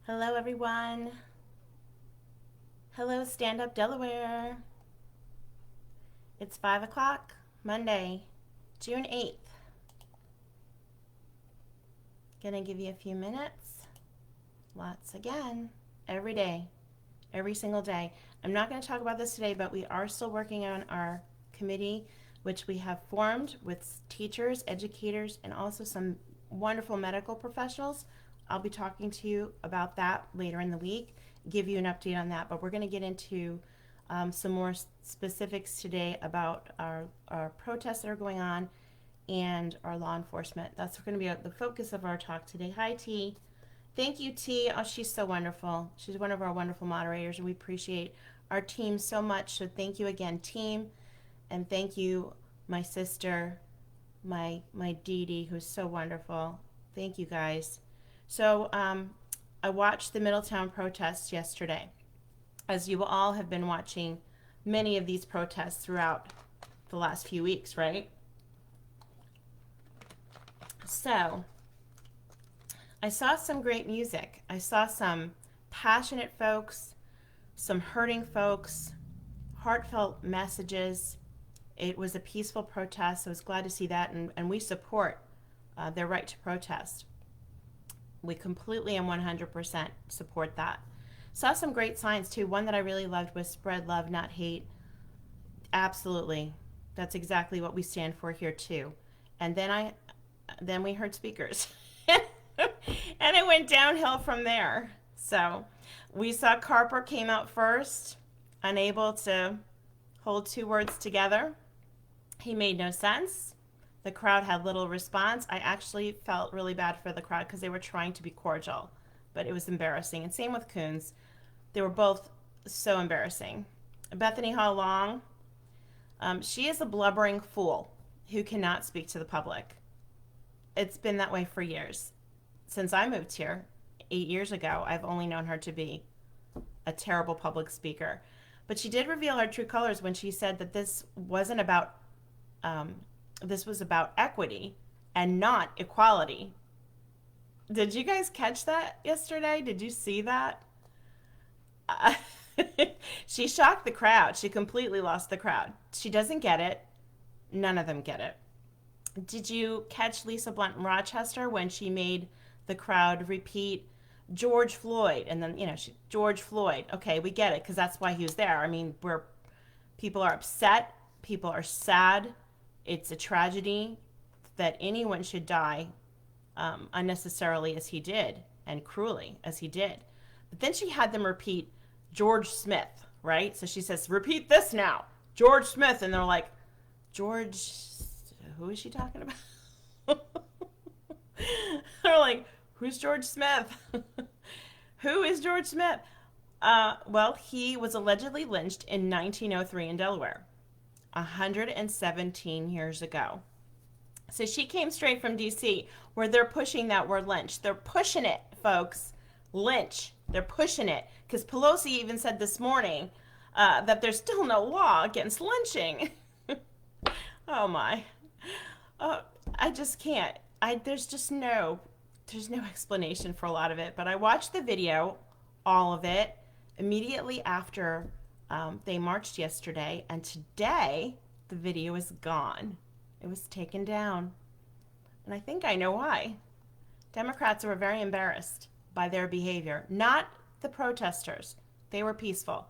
Hello, everyone. Hello, Stand Up Delaware. It's 5 o'clock, Monday, June 8th. Gonna give you a few minutes. Lots again, every day, every single day. I'm not gonna talk about this today, but we are still working on our committee, which we have formed with teachers, educators, and also some wonderful medical professionals. I'll be talking to you about that later in the week, give you an update on that, but we're going to get into some more specifics today about our protests that are going on and our law enforcement. That's going to be the focus of our talk today. Hi, T. Thank you, T. Oh, she's so wonderful. She's one of our wonderful moderators, and we appreciate our team so much. So thank you again, team, and thank you, my sister, my Dee Dee, who's so wonderful. Thank you, guys. So I watched the Middletown protests yesterday, as you all have been watching many of these protests throughout the last few weeks, right? So I saw some great music. I saw some passionate folks, some hurting folks, heartfelt messages. It was a peaceful protest. So I was glad to see that, and we support their right to protest. We completely and 100% support that. Saw some great signs too. One that I really loved was spread love, not hate. Absolutely. That's exactly what we stand for here too. And then we heard speakers. And it went downhill from there. So we saw Carper came out first, unable to hold two words together. He made no sense. The crowd had little response. I actually felt really bad for the crowd because they were trying to be cordial, but it was embarrassing. And same with Coons. They were both so embarrassing. Bethany Hall Long, she is a blubbering fool who cannot speak to the public. It's been that way for years. Since I moved here 8 years ago, I've only known her to be a terrible public speaker. But she did reveal her true colors when she said that this wasn't about this was about equity and not equality. Did you guys catch that yesterday? Did you see that? Uh, she shocked the crowd. She completely lost the crowd. She doesn't get it. None of them get it. Did you catch Lisa Blunt in Rochester when she made the crowd repeat George Floyd? And then, George Floyd. Okay, we get it because that's why he was there. I mean, people are upset. People are sad. It's a tragedy that anyone should die unnecessarily as he did and cruelly as he did. But then she had them repeat George Smith, right? So she says, repeat this now, George Smith. And they're like, George, who is she talking about? They're like, who's George Smith? Who is George Smith? Well, he was allegedly lynched in 1903 in Delaware, 117 years ago. So she came straight from D.C., where they're pushing that word lynch. They're pushing it, folks. Lynch. They're pushing it. Because Pelosi even said this morning that there's still no law against lynching. Oh, my. I just can't. There's no explanation for a lot of it. But I watched the video, all of it, immediately after they marched yesterday, and today the video is gone. It was taken down. And I think I know why. Democrats were very embarrassed by their behavior. Not the protesters. They were peaceful.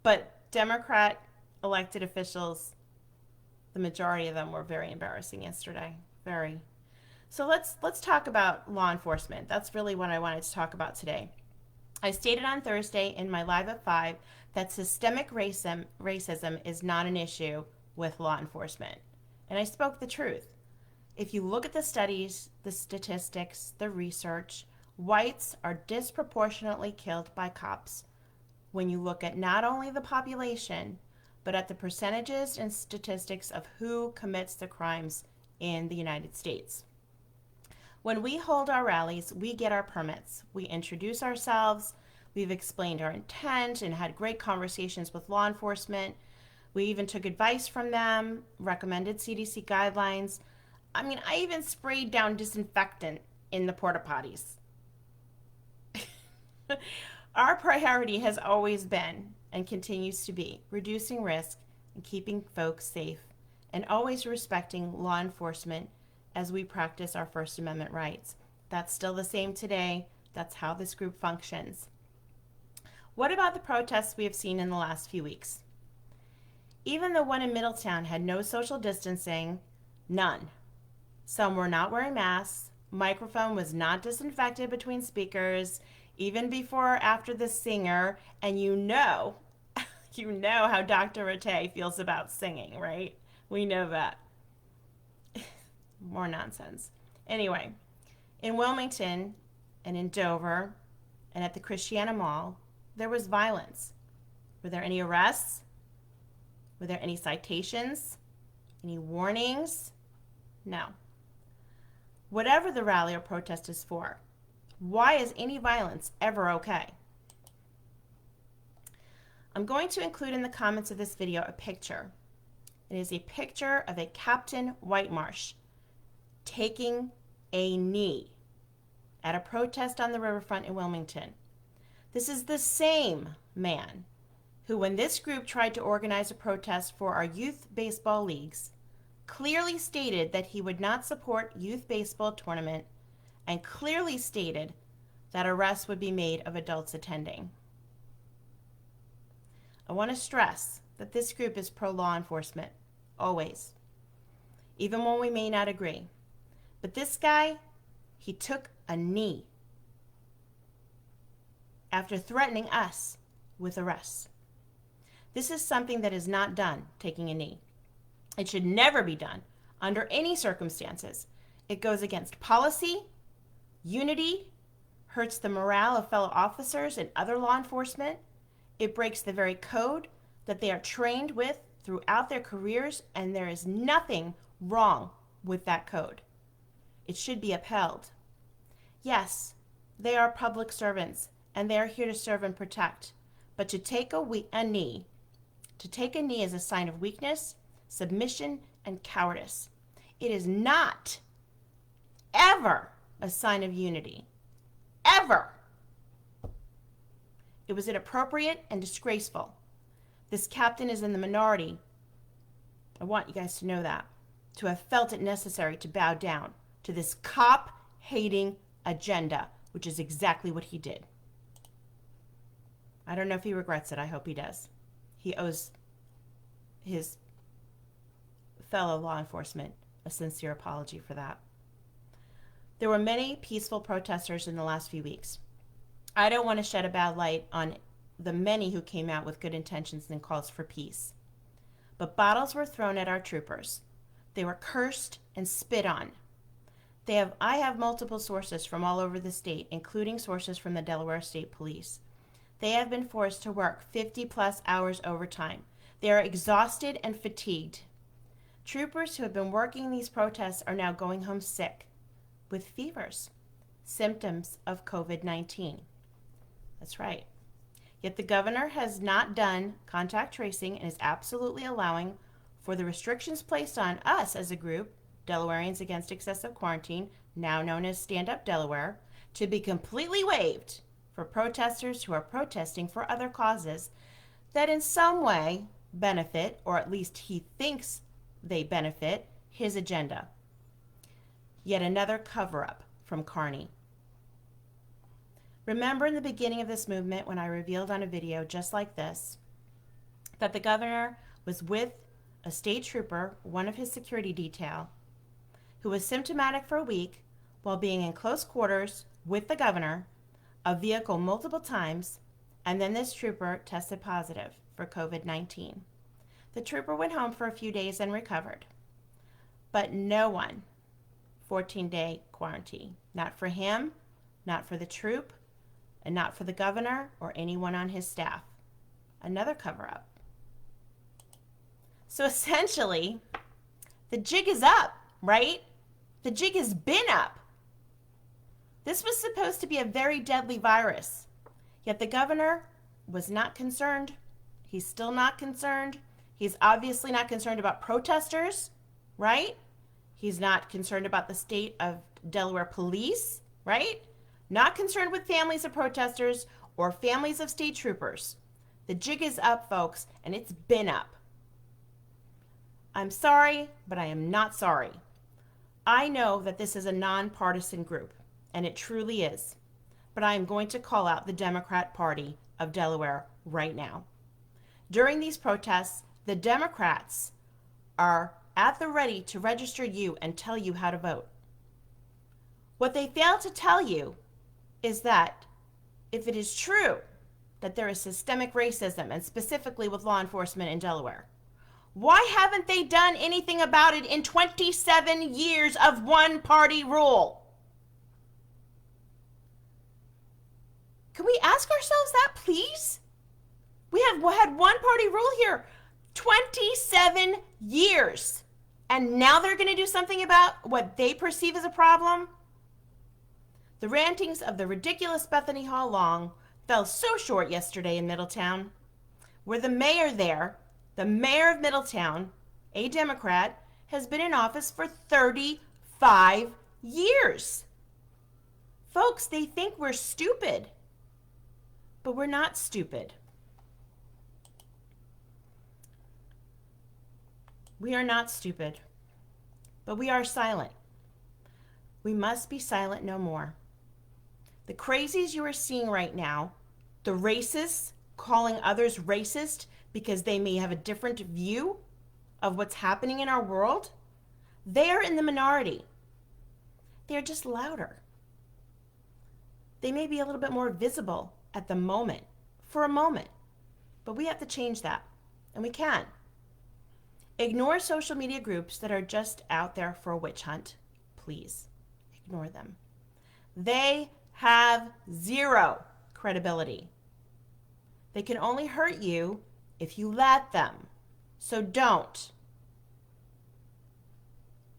But Democrat elected officials, the majority of them were very embarrassing yesterday. Very. So let's talk about law enforcement. That's really what I wanted to talk about today. I stated on Thursday in my Live at 5 that systemic racism is not an issue with law enforcement. And I spoke the truth. If you look at the studies, the statistics, the research, whites are disproportionately killed by cops when you look at not only the population, but at the percentages and statistics of who commits the crimes in the United States. When we hold our rallies, we get our permits. We introduce ourselves. We've explained our intent and had great conversations with law enforcement. We even took advice from them, recommended CDC guidelines. I mean, I even sprayed down disinfectant in the porta potties. Our priority has always been and continues to be reducing risk and keeping folks safe and always respecting law enforcement as we practice our First Amendment rights. That's still the same today. That's how this group functions. What about the protests we have seen in the last few weeks? Even the one in Middletown had no social distancing, none. Some were not wearing masks. Microphone was not disinfected between speakers, even before or after the singer. And you know how Dr. Rattay feels about singing, right? We know that. More nonsense. Anyway, in Wilmington and in Dover and at the Christiana Mall, there was violence. Were there any arrests? Were there any citations? Any warnings? No. Whatever the rally or protest is for, why is any violence ever okay? I'm going to include in the comments of this video a picture. It is a picture of a Captain Whitemarsh taking a knee at a protest on the riverfront in Wilmington. This is the same man who, when this group tried to organize a protest for our youth baseball leagues, clearly stated that he would not support youth baseball tournament and clearly stated that arrests would be made of adults attending. I want to stress that this group is pro-law enforcement, always, even when we may not agree. But this guy, he took a knee after threatening us with arrests. This is something that is not done, taking a knee. It should never be done under any circumstances. It goes against policy, unity, hurts the morale of fellow officers and other law enforcement. It breaks the very code that they are trained with throughout their careers, and there is nothing wrong with that code. It should be upheld. Yes, they are public servants, and they are here to serve and protect. But to take a knee is a sign of weakness, submission, and cowardice. It is not ever a sign of unity. Ever. It was inappropriate and disgraceful. This captain is in the minority. I want you guys to know that. To have felt it necessary to bow down to this cop-hating agenda, which is exactly what he did. I don't know if he regrets it. I hope he does. He owes his fellow law enforcement a sincere apology for that. There were many peaceful protesters in the last few weeks. I don't want to shed a bad light on the many who came out with good intentions and calls for peace. But bottles were thrown at our troopers. They were cursed and spit on. I have multiple sources from all over the state, including sources from the Delaware State Police. They have been forced to work 50-plus hours overtime. They are exhausted and fatigued. Troopers who have been working these protests are now going home sick with fevers, symptoms of COVID-19. That's right. Yet the governor has not done contact tracing and is absolutely allowing for the restrictions placed on us as a group, Delawareans Against Excessive Quarantine, now known as Stand Up Delaware, to be completely waived for protesters who are protesting for other causes that in some way benefit, or at least he thinks they benefit, his agenda. Yet another cover-up from Carney. Remember in the beginning of this movement when I revealed on a video just like this that the governor was with a state trooper, one of his security detail, who was symptomatic for a week while being in close quarters with the governor, a vehicle multiple times, and then this trooper tested positive for COVID-19. The trooper went home for a few days and recovered. But no one, 14-day quarantine. Not for him, not for the troop, and not for the governor or anyone on his staff. Another cover-up. So essentially, the jig is up, right? The jig has been up. This was supposed to be a very deadly virus, yet the governor was not concerned. He's still not concerned. He's obviously not concerned about protesters, right? He's not concerned about the state of Delaware police, right? Not concerned with families of protesters or families of state troopers. The jig is up, folks, and it's been up. I'm sorry, but I am not sorry. I know that this is a nonpartisan group, and it truly is, but I am going to call out the Democrat Party of Delaware right now. During these protests, the Democrats are at the ready to register you and tell you how to vote. What they fail to tell you is that if it is true that there is systemic racism, and specifically with law enforcement in Delaware, why haven't they done anything about it in 27 years of one-party rule? Can we ask ourselves that, please? We have had one-party rule here 27 years, and now they're going to do something about what they perceive as a problem? The rantings of the ridiculous Bethany Hall Long fell so short yesterday in Middletown, where the mayor of Middletown, a Democrat, has been in office for 35 years. Folks, they think we're stupid, but we're not stupid. We are not stupid, but we are silent. We must be silent no more. The crazies you are seeing right now, the racists calling others racist because they may have a different view of what's happening in our world, they are in the minority. They're just louder. They may be a little bit more visible at the moment, for a moment, but we have to change that, and we can. Ignore social media groups that are just out there for a witch hunt. Please, ignore them. They have zero credibility. They can only hurt you if you let them. So don't.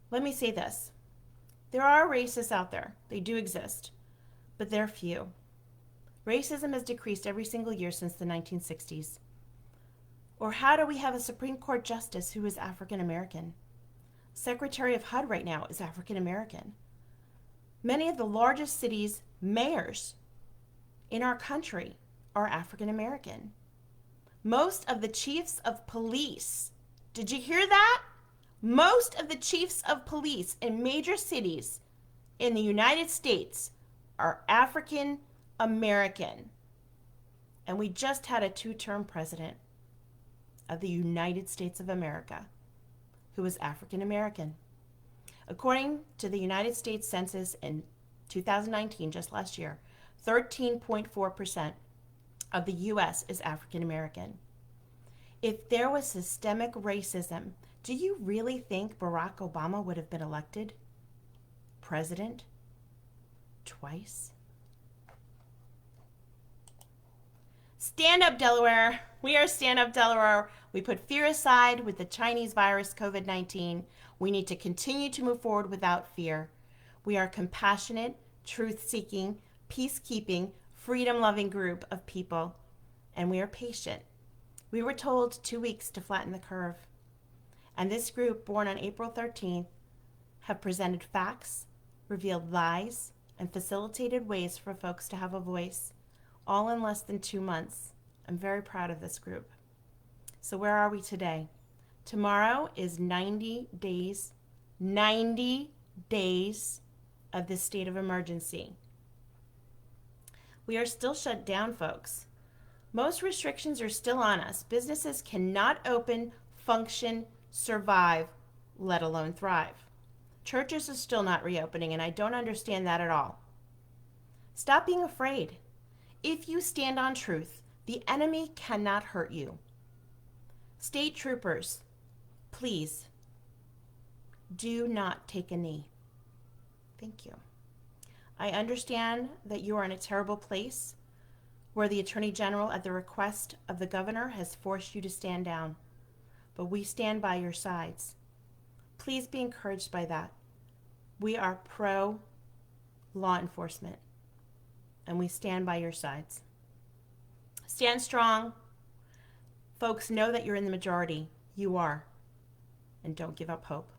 Let me say this. There are racists out there. They do exist, but they're few. Racism has decreased every single year since the 1960s. Or how do we have a Supreme Court justice who is African American? Secretary of HUD right now is African American. Many of the largest cities' mayors in our country are African American. Most of the chiefs of police, did you hear that? Most of the chiefs of police in major cities in the United States are African American. And we just had a 2-term president of the United States of America who was African American. According to the United States Census in 2019, just last year, 13.4% of the U.S. is African American. If there was systemic racism, do you really think Barack Obama would have been elected president twice? Stand up, Delaware. We are Stand Up Delaware. We put fear aside with the Chinese virus, COVID-19. We need to continue to move forward without fear. We are a compassionate, truth-seeking, peacekeeping, freedom-loving group of people, and we are patient. We were told 2 weeks to flatten the curve. And this group, born on April 13th, have presented facts, revealed lies, and facilitated ways for folks to have a voice, all in less than 2 months. I'm very proud of this group. So where are we today? Tomorrow is 90 days of this state of emergency. We are still shut down, folks. Most restrictions are still on us. Businesses cannot open, function, survive, let alone thrive. Churches are still not reopening, and I don't understand that at all. Stop being afraid. If you stand on truth, the enemy cannot hurt you. State troopers, please do not take a knee. Thank you. I understand that you are in a terrible place where the Attorney General, at the request of the governor, has forced you to stand down. But we stand by your sides. Please be encouraged by that. We are pro-law enforcement, and we stand by your sides. Stand strong. Folks, know that you're in the majority. You are. And don't give up hope.